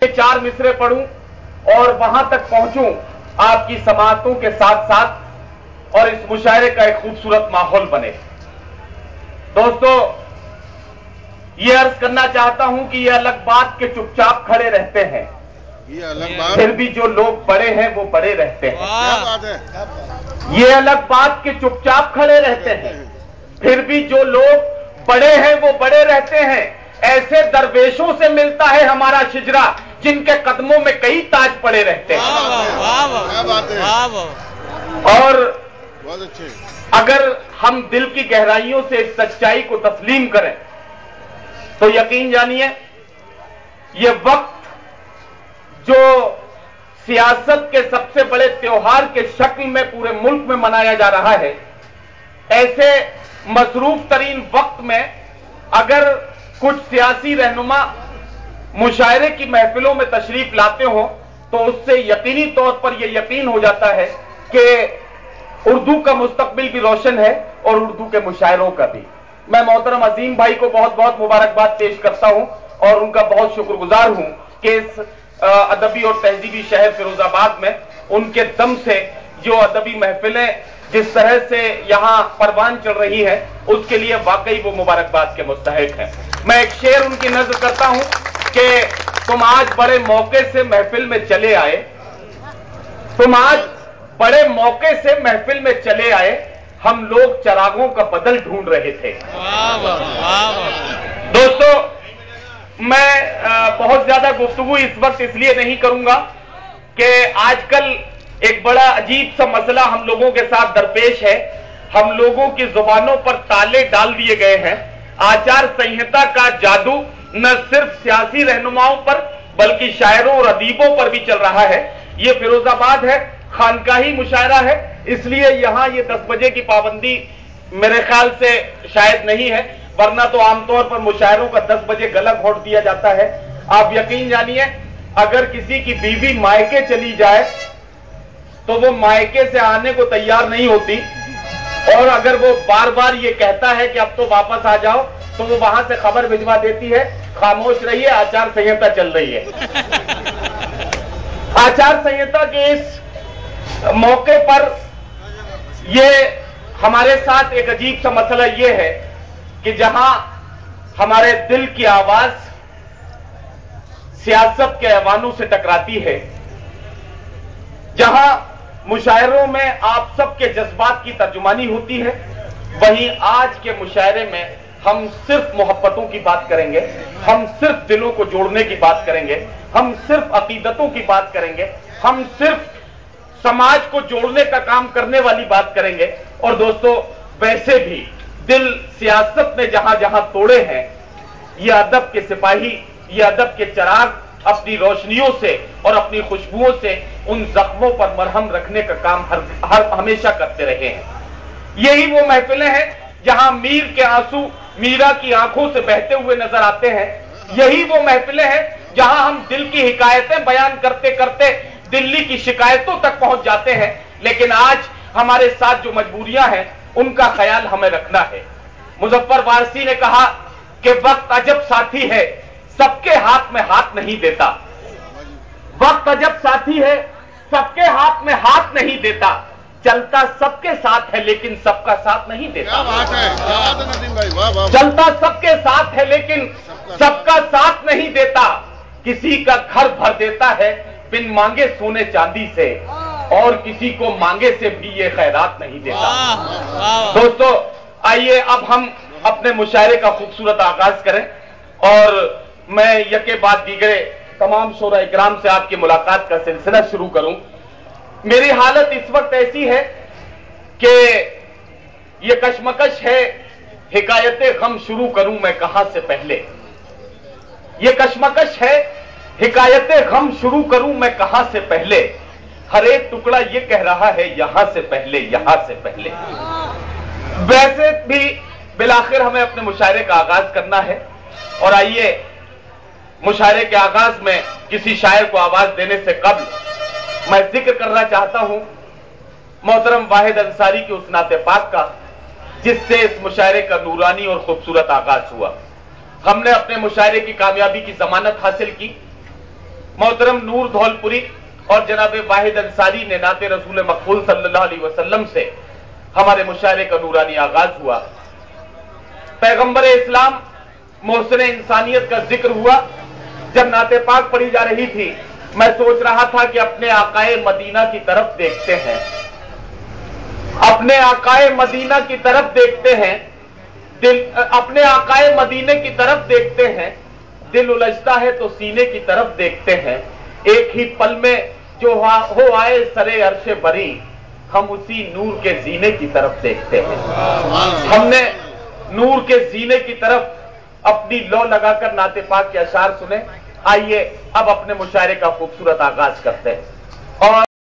4 मिसरे पढ़ूं और वहां तक पहुंचूं आपकी समाअतों के साथ साथ और इस मुशायरे का एक खूबसूरत माहौल बने। दोस्तों, ये अर्ज करना चाहता हूं कि ये अलग बात के चुपचाप खड़े रहते हैं, ये अलग बात, फिर भी जो लोग बड़े हैं वो बड़े रहते हैं। क्या बात है? ये अलग बात के चुपचाप खड़े रहते हैं, फिर भी जो लोग बड़े हैं वो बड़े रहते हैं। ऐसे दरवेशों से मिलता है हमारा शिजरा जिनके कदमों में कई ताज पड़े रहते हैं। क्या बात है? और बहुत अच्छे। अगर हम दिल की गहराइयों से इस सच्चाई को तस्लीम करें तो यकीन जानिए ये वक्त जो सियासत के सबसे बड़े त्योहार के शक्ल में पूरे मुल्क में मनाया जा रहा है, ऐसे मसरूफ तरीन वक्त में अगर कुछ सियासी रहनुमा मुशायरे की महफिलों में तशरीफ लाते हो तो उससे यकीनी तौर पर यह यकीन हो जाता है कि उर्दू का मुस्तकबिल भी रोशन है और उर्दू के मुशायरों का भी। मैं मोहतरम अजीम भाई को बहुत बहुत मुबारकबाद पेश करता हूं और उनका बहुत शुक्रगुजार हूं कि इस अदबी और तहजीबी शहर फिरोजाबाद में उनके दम से जो अदबी महफिलें जिस तरह से यहां परवान चल रही है उसके लिए वाकई वो मुबारकबाद के मुस्तहिक हैं। मैं एक शेर उनकी नज़र करता हूं कि तुम आज बड़े मौके से महफिल में चले आए, तुम आज बड़े मौके से महफिल में चले आए, हम लोग चरागों का बदल ढूंढ रहे थे। दोस्तों, मैं बहुत ज्यादा गुफ्तगू इस वक्त इसलिए नहीं करूंगा कि आजकल एक बड़ा अजीब सा मसला हम लोगों के साथ दरपेश है। हम लोगों की जुबानों पर ताले डाल दिए गए हैं। आचार संहिता का जादू न सिर्फ सियासी रहनुमाओं पर बल्कि शायरों और अदीबों पर भी चल रहा है। ये फिरोजाबाद है, खानकाही मुशायरा है, इसलिए यहां ये 10 बजे की पाबंदी मेरे ख्याल से शायद नहीं है, वरना तो आमतौर पर मुशायरों का 10 बजे गला घोट दिया जाता है। आप यकीन जानिए अगर किसी की बीवी मायके चली जाए तो वो मायके से आने को तैयार नहीं होती, और अगर वो बार बार ये कहता है कि अब तो वापस आ जाओ तो वो वहां से खबर भिजवा देती है, खामोश रहिए, आचार संहिता चल रही है। आचार संहिता के इस मौके पर ये हमारे साथ एक अजीब सा मसला ये है कि जहां हमारे दिल की आवाज सियासत के ऐवानों से टकराती है, जहां मुशायरों में आप सबके जज्बात की तर्जुमानी होती है, वहीं आज के मुशायरे में हम सिर्फ मोहब्बतों की बात करेंगे, हम सिर्फ दिलों को जोड़ने की बात करेंगे, हम सिर्फ अकीदतों की बात करेंगे, हम सिर्फ समाज को जोड़ने का काम करने वाली बात करेंगे। और दोस्तों, वैसे भी दिल सियासत ने जहां जहां तोड़े हैं, ये अदब के सिपाही, ये अदब के चिराग अपनी रोशनियों से और अपनी खुशबुओं से उन जख्मों पर मरहम रखने का काम हमेशा करते रहे हैं। यही वो महफिलें हैं जहां मीर के आंसू मीरा की आंखों से बहते हुए नजर आते हैं। यही वो महफिलें हैं जहां हम दिल की हिकायतें बयान करते करते दिल्ली की शिकायतों तक पहुंच जाते हैं। लेकिन आज हमारे साथ जो मजबूरियां हैं उनका ख्याल हमें रखना है। मुजफ्फर वारसी ने कहा कि वक्त अजब साथी है, सबके हाथ में हाथ नहीं देता। वक्त अजब साथी है, सबके हाथ में हाथ नहीं देता, चलता सबके साथ है लेकिन सबका साथ नहीं देता। क्या बात है, क्या बात है नदीम भाई, वाह वाह। चलता सबके साथ है लेकिन सबका साथ नहीं देता, किसी का घर भर देता है बिन मांगे सोने चांदी से, और किसी को मांगे से भी ये खैरात नहीं देता। दोस्तों, आइए अब हम अपने मुशायरे का खूबसूरत आगाज करें और मैं यके बाद दीगरे तमाम शोरा इकराम से आपकी मुलाकात का सिलसिला शुरू करूं। मेरी हालत इस वक्त ऐसी है कि ये कशमकश है, हिकायत गम शुरू करूं मैं कहां से पहले। ये कशमकश है, हिकायत गम शुरू करूं मैं कहां से पहले, हर एक टुकड़ा ये कह रहा है यहां से पहले, यहां से पहले। वैसे भी बिलाखिर हमें अपने मुशायरे का आगाज करना है, और आइए मुशायरे के आगाज में किसी शायर को आवाज देने से कबल मैं जिक्र करना चाहता हूं मोहतरम वाहिद अंसारी की उस नाते पाक का जिससे इस मुशायरे का नूरानी और खूबसूरत आगाज हुआ। हमने अपने मुशायरे की कामयाबी की जमानत हासिल की मोहतरम नूर धौलपुरी और जनाब वाहिद अंसारी ने नाते रसूल मकबूल सल्लल्लाहु अलैहि वसल्लम से हमारे मुशायरे का नूरानी आगाज हुआ। पैगंबर इस्लाम मोहसिन इंसानियत का जिक्र हुआ। जब नाते पाक पढ़ी जा रही थी, मैं सोच रहा था कि अपने आकाए मदीना की तरफ देखते हैं, अपने आकाए मदीना की तरफ देखते हैं, अपने आकाए मदीने की तरफ देखते हैं, दिल उलझता है तो सीने की तरफ देखते हैं। एक ही पल में जो हो आए सरे अर्शे बरी, हम उसी नूर के जीने की तरफ देखते हैं। हमने नूर के जीने की तरफ अपनी लौ लगाकर नाते पाक के अशार सुने। आइए अब अपने मुशायरे का खूबसूरत आगाज करते हैं।